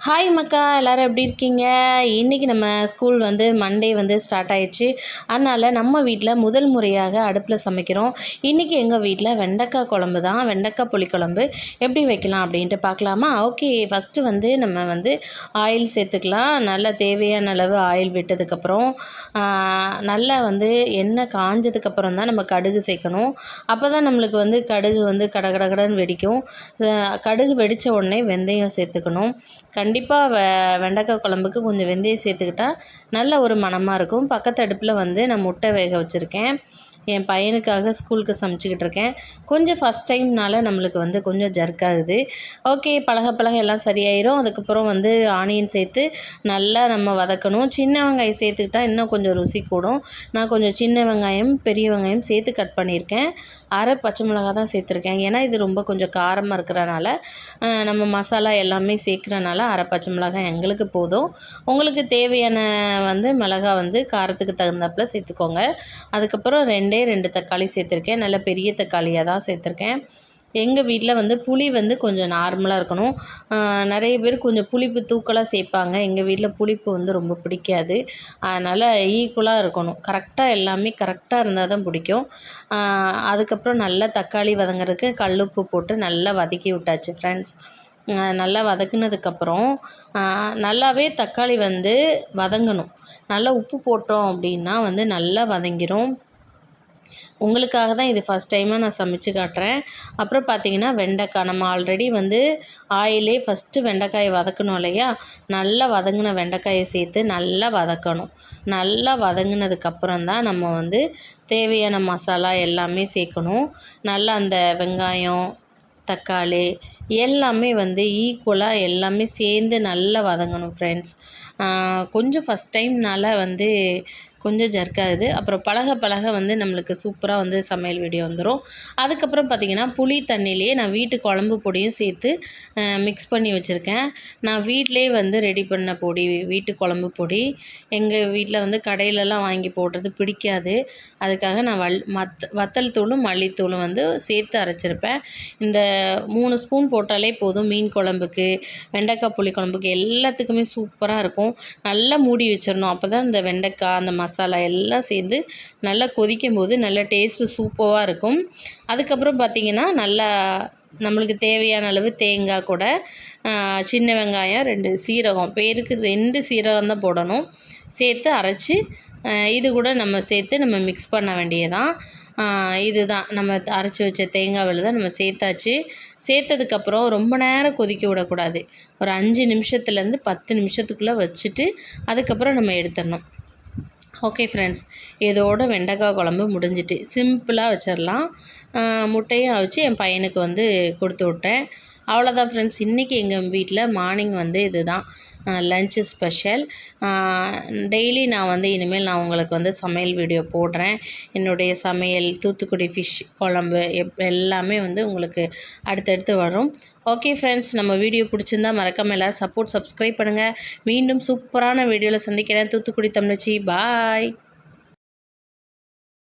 Hi மக்கா, எல்லோரும் எப்படி இருக்கீங்க? இன்றைக்கி நம்ம ஸ்கூல் மண்டே ஸ்டார்ட் ஆயிடுச்சு. அதனால் நம்ம வீட்டில் முதல் முறையாக அடுப்பில் சமைக்கிறோம். இன்றைக்கி எங்கள் வீட்டில் வெண்டைக்காய் குழம்பு தான். வெண்டைக்காய் புளிக்குழம்பு எப்படி வைக்கலாம் அப்படின்ட்டு பார்க்கலாமா? ஓகே, ஃபஸ்ட்டு நம்ம ஆயில் சேர்த்துக்கலாம். நல்லா தேவையான அளவு ஆயில் விட்டதுக்கப்புறம் நல்லா எண்ணெய் காஞ்சதுக்கப்புறம் தான் நம்ம கடுகு சேர்க்கணும். அப்போ தான் நம்மளுக்கு கடுகு கடகடன்னு வெடிக்கும். கடுகு வெடித்த உடனே வெந்தயம் சேர்த்துக்கணும். கண்டிப்பாக வெண்டைக்காய் குழம்புக்கு கொஞ்சம் வெந்தயம் சேர்த்துக்கிட்டா நல்ல ஒரு மணமாக இருக்கும். பக்கத்து அடுப்பில் நான் முட்டை வேக வச்சுருக்கேன். என் பையனுக்காக ஸ்கூலுக்கு சமைச்சிக்கிட்டு இருக்கேன். கொஞ்சம் ஃபஸ்ட் டைம்னால நம்மளுக்கு கொஞ்சம் ஜர்க்காகுது. ஓகே, பழக எல்லாம் சரியாயிரும். அதுக்கப்புறம் ஆனியன் சேர்த்து நல்லா நம்ம வதக்கணும். சின்ன வெங்காயம் சேர்த்துக்கிட்டா இன்னும் கொஞ்சம் ருசி கூடும். நான் கொஞ்சம் சின்ன வெங்காயம் பெரிய வெங்காயம் சேர்த்து கட் பண்ணியிருக்கேன். அரை பச்சை மிளகா தான் சேர்த்துருக்கேன். ஏன்னா இது ரொம்ப கொஞ்சம் காரமாக இருக்கிறனால நம்ம மசாலா எல்லாமே சேர்க்குறனால அரை பச்சை மிளகாய் எங்களுக்கு போதும். உங்களுக்கு தேவையான மிளகா காரத்துக்கு தகுந்தாப்பில் சேர்த்துக்கோங்க. அதுக்கப்புறம் 2 தக்காளி சேர்த்துருக்கேன். நல்ல பெரிய தக்காளியாக தான் சேர்த்துருக்கேன். எங்கள் வீட்டில் புளி கொஞ்சம் நார்மலாக இருக்கணும். நிறைய பேர் கொஞ்சம் புளிப்பு தூக்கலாக சேர்ப்பாங்க. எங்கள் வீட்டில் புளிப்பு ரொம்ப பிடிக்காது. அதனால் ஈக்குவலாக இருக்கணும். கரெக்டாக எல்லாமே கரெக்டாக இருந்தால் தான் பிடிக்கும். அதுக்கப்புறம் நல்லா தக்காளி வதங்குறதுக்கு கல்லுப்பு போட்டு நல்லா வதக்கி விட்டாச்சு ஃப்ரெண்ட்ஸ். நல்லா வதக்குனதுக்கப்புறம் நல்லாவே தக்காளி வதங்கணும். நல்லா உப்பு போட்டோம் அப்படின்னா நல்லா வதங்கிடும். உங்களுக்காக தான் இது ஃபஸ்ட் டைமாக நான் சமைச்சு காட்டுறேன். அப்புறம் பார்த்திங்கன்னா வெண்டைக்காய் நம்ம ஆல்ரெடி ஆயிலே ஃபஸ்ட்டு வெண்டைக்காயை வதக்கணும் இல்லையா? நல்லா வதங்கின வெண்டைக்காயை சேர்த்து நல்லா வதக்கணும். நல்லா வதங்கினதுக்கப்புறம் தான் நம்ம தேவையான மசாலா எல்லாமே சேர்க்கணும். நல்லா அந்த வெங்காயம் தக்காளி எல்லாமே ஈக்குவலாக எல்லாமே சேர்ந்து நல்லா வதங்கணும் ஃப்ரெண்ட்ஸ். கொஞ்சம் ஃபஸ்ட் டைம்னால கொஞ்சம் ஜர்க்காகுது. அப்புறம் பழக நம்மளுக்கு சூப்பராக சமையல் வீடியோ வந்துடும். அதுக்கப்புறம் பார்த்திங்கன்னா புளி தண்ணியிலேயே நான் வீட்டு குழம்பு பொடியும் சேர்த்து மிக்ஸ் பண்ணி வச்சுருக்கேன். நான் வீட்டிலே ரெடி பண்ண பொடி, வீட்டு குழம்பு பொடி. எங்கள் வீட்டில் கடையிலலாம் வாங்கி போடுறது பிடிக்காது. அதுக்காக நான் வத்தல் தூளும் மல்லித்தூளும் சேர்த்து அரைச்சிருப்பேன். இந்த 3 ஸ்பூன் போட்டாலே போதும். மீன் குழம்புக்கு, வெண்டைக்காய் புளி குழம்புக்கு எல்லாத்துக்குமே சூப்பராக இருக்கும். நல்லா மூடி வச்சிடணும். அப்போ தான் இந்த வெண்டைக்காய் அந்த மசாலா எல்லாம் சேர்ந்து நல்லா கொதிக்கும் போது நல்ல டேஸ்ட்டு சூப்பராக இருக்கும். அதுக்கப்புறம் பார்த்திங்கன்னா நல்லா நம்மளுக்கு தேவையான அளவு தேங்காய் கூட, சின்ன வெங்காயம், 2 சீரகம், பேருக்கு 2 சீரகம் தான் போடணும், சேர்த்து அரைச்சி இது கூட நம்ம சேர்த்து நம்ம மிக்ஸ் பண்ண வேண்டியதான். இதுதான் நம்ம அரைச்சி வச்ச தேங்காய் விழுதை நம்ம சேர்த்தாச்சு. சேர்த்ததுக்கப்புறம் ரொம்ப நேரம் கொதிக்க விடக்கூடாது. ஒரு 5 நிமிஷத்துலேருந்து 10 நிமிஷத்துக்குள்ளே வச்சுட்டு அதுக்கப்புறம் நம்ம எடுத்துடணும். ஓகே ஃப்ரெண்ட்ஸ், இதோட வெண்டைக்காய் குழம்பு முடிஞ்சிட்டு சிம்பிளாக வச்சிடலாம். முட்டையும் அவிச்சு என் பையனுக்கு கொடுத்து விட்டேன். அவ்வளோதான் ஃப்ரெண்ட்ஸ். இன்றைக்கி எங்கள் வீட்டில் மார்னிங் இது தான் லன்ச்சு ஸ்பெஷல். டெய்லி நான் இனிமேல் நான் உங்களுக்கு சமையல் வீடியோ போடுறேன். என்னுடைய சமையல், தூத்துக்குடி ஃபிஷ் குழம்பு எல்லாமே உங்களுக்கு அடுத்தடுத்து வரும். ஓகே ஃப்ரெண்ட்ஸ், நம்ம வீடியோ பிடிச்சிருந்தா மறக்காமல் எல்லோரும் சப்ஸ்கிரைப் பண்ணுங்கள். மீண்டும் சூப்பரான வீடியோவில் சந்திக்கிறேன். தூத்துக்குடி தமிழச்சி, பாய்.